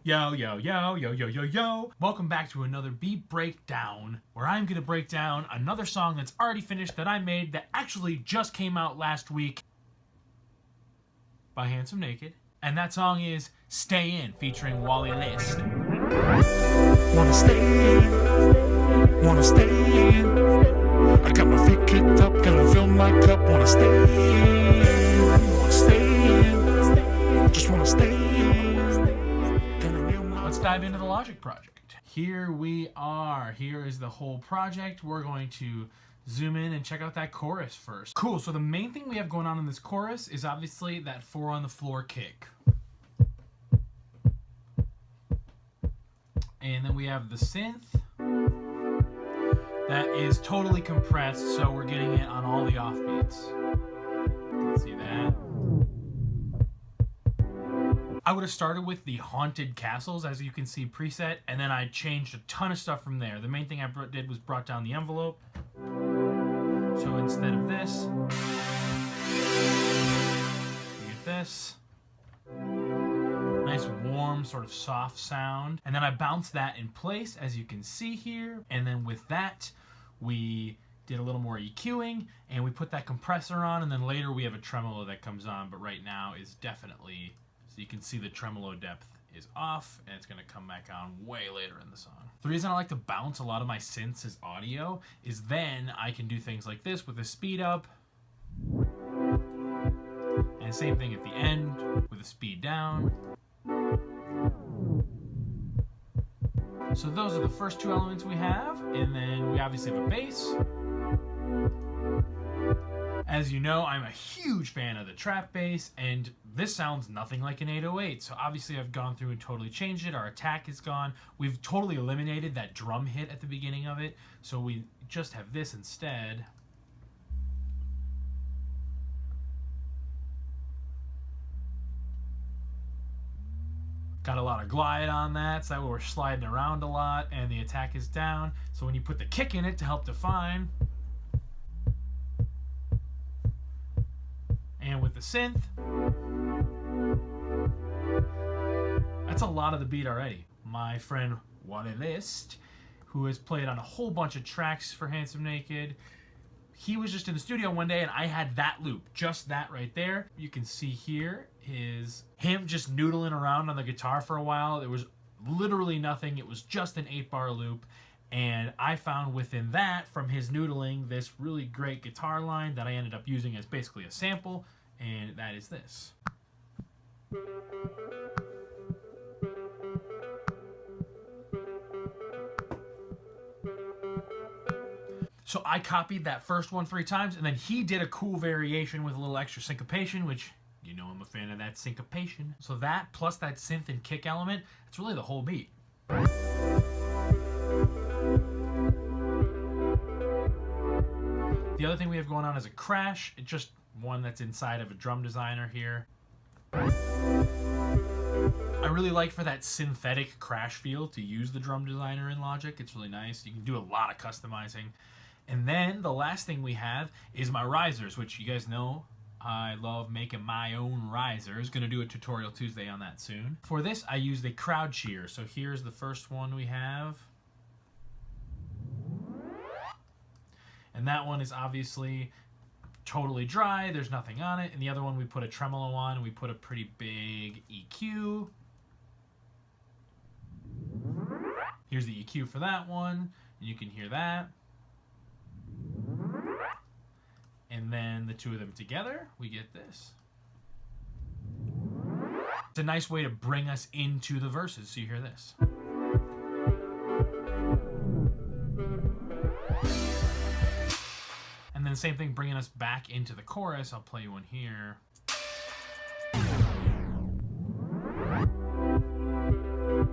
Yo, yo, yo, yo, yo, yo, yo. Welcome back to another beat breakdown, where I'm going to break down another song that's already finished that I made that actually just came out last week by Handsome Naked. And that song is Stay In, featuring Wally List. Wanna stay in, wanna stay in. I got my feet kicked up, gonna fill my cup. Wanna stay in, just wanna stay in. Let's dive into the Logic project. Here we are. Here is the whole project. We're going to zoom in and check out that chorus first. Cool, so the main thing we have going on in this chorus is obviously that 4 on the floor kick. And then we have the synth that is totally compressed, so we're getting it on all the offbeats. Let's see that. I would have started with the Haunted Castles, as you can see, preset, and then I changed a ton of stuff from there. The main thing I did was brought down the envelope. So instead of this, you get this. Nice warm sort of soft sound, and then I bounced that in place, as you can see here, and then with that we did a little more EQing and we put that compressor on, and then later we have a tremolo that comes on, but right now is definitely, so you can see the tremolo depth is off and it's going to come back on way later in the song. The reason I like to bounce a lot of my synths as audio is then I can do things like this with the speed up, and same thing at the end with the speed down. So those are the first two elements we have, and then we obviously have a bass. As you know, I'm a huge fan of the trap bass, and this sounds nothing like an 808, so obviously I've gone through and totally changed it. Our attack is gone. We've totally eliminated that drum hit at the beginning of it, so we just have this instead. Got a lot of glide on that, so that way we're sliding around a lot, and the attack is down. So when you put the kick in it to help define, and with the synth, that's a lot of the beat already. My friend Wally List, who has played on a whole bunch of tracks for Handsome Naked, he was just in the studio one day and I had that loop, just that right there. You can see here is him just noodling around on the guitar for a while. There was literally nothing. It was just an 8-bar loop. And I found within that, from his noodling, this really great guitar line that I ended up using as basically a sample. And that is this. So I copied that first one 3 times, and then he did a cool variation with a little extra syncopation, which, you know, I'm a fan of that syncopation. So that, plus that synth and kick element, it's really the whole beat. The other thing we have going on is a crash. It's just one that's inside of a drum designer here. I really like, for that synthetic crash feel, to use the drum designer in Logic. It's really nice. You can do a lot of customizing. And then the last thing we have is my risers, which you guys know I love making my own risers. Gonna do a tutorial Tuesday on that soon. For this, I used a crowd shear. So here's the first one we have. And that one is obviously totally dry. There's nothing on it. And the other one we put a tremolo on, and we put a pretty big EQ. Here's the EQ for that one, and you can hear that. And then the two of them together, we get this. It's a nice way to bring us into the verses, so you hear this. And then same thing, bringing us back into the chorus. I'll play you one here.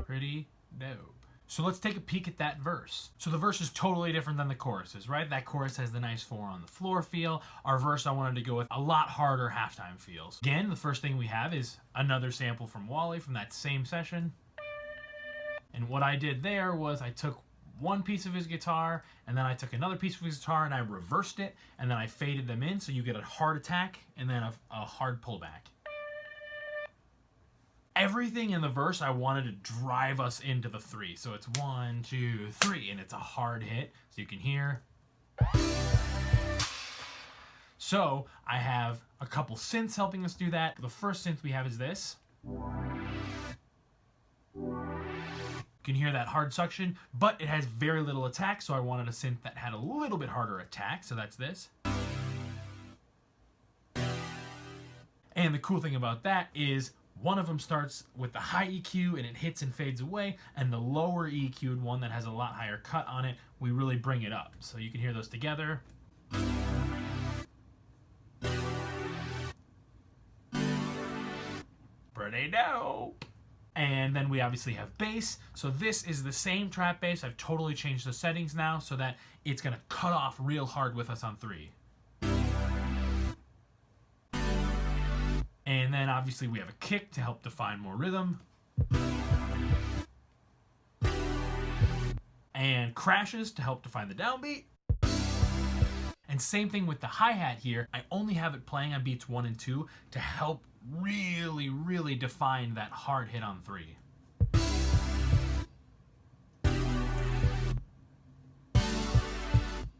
Pretty dope. So let's take a peek at that verse. So the verse is totally different than the choruses, right? That chorus has the nice 4 on the floor feel. Our verse, I wanted to go with a lot harder halftime feels. Again, the first thing we have is another sample from Wally from that same session. And what I did there was I took one piece of his guitar, and then I took another piece of his guitar and I reversed it, and then I faded them in, so you get a hard attack and then a hard pullback. everything in the verse I wanted to drive us into the 3. So it's 1, 2, 3, and it's a hard hit, so you can hear. So I have a couple synths helping us do that. The first synth we have is this. You can hear that hard suction, but it has very little attack, so I wanted a synth that had a little bit harder attack, so that's this. And the cool thing about that is one of them starts with the high EQ and it hits and fades away, and the lower EQ'd one that has a lot higher cut on it, we really bring it up. So you can hear those together. Pretty dope. And then we obviously have bass. So this is the same trap bass. I've totally changed the settings now so that it's gonna cut off real hard with us on 3. And then obviously we have a kick to help define more rhythm. And crashes to help define the downbeat. And same thing with the hi-hat here. I only have it playing on beats 1 and 2 to help really, really define that hard hit on 3.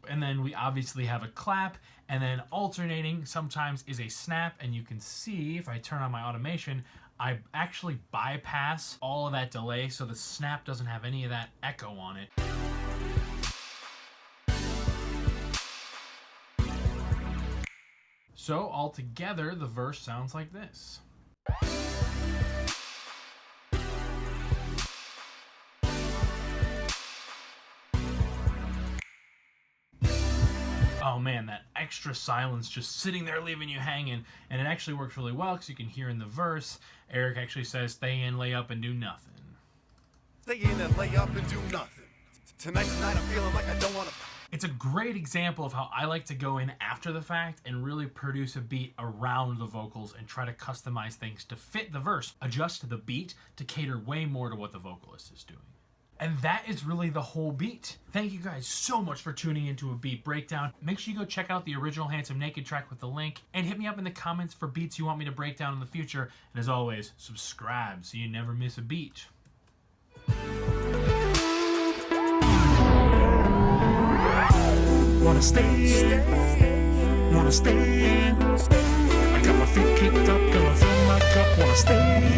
And then we obviously have a clap, and then alternating sometimes is a snap, and you can see if I turn on my automation, I actually bypass all of that delay so the snap doesn't have any of that echo on it. So altogether, the verse sounds like this. Oh man, that extra silence just sitting there leaving you hanging, and it actually works really well because you can hear in the verse, Eric actually says, stay in, lay up, and do nothing. Stay in and lay up and do nothing. Tonight's night I'm feeling like I don't want to... It's a great example of how I like to go in after the fact and really produce a beat around the vocals and try to customize things to fit the verse, adjust to the beat to cater way more to what the vocalist is doing. And that is really the whole beat. Thank you guys so much for tuning into a beat breakdown. Make sure you go check out the original Handsome Naked track with the link, and hit me up in the comments for beats you want me to break down in the future. And as always, subscribe so you never miss a beat. Wanna stay, wanna stay. I got my feet kicked up, gonna fill my cup. Wanna stay,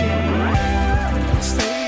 stay.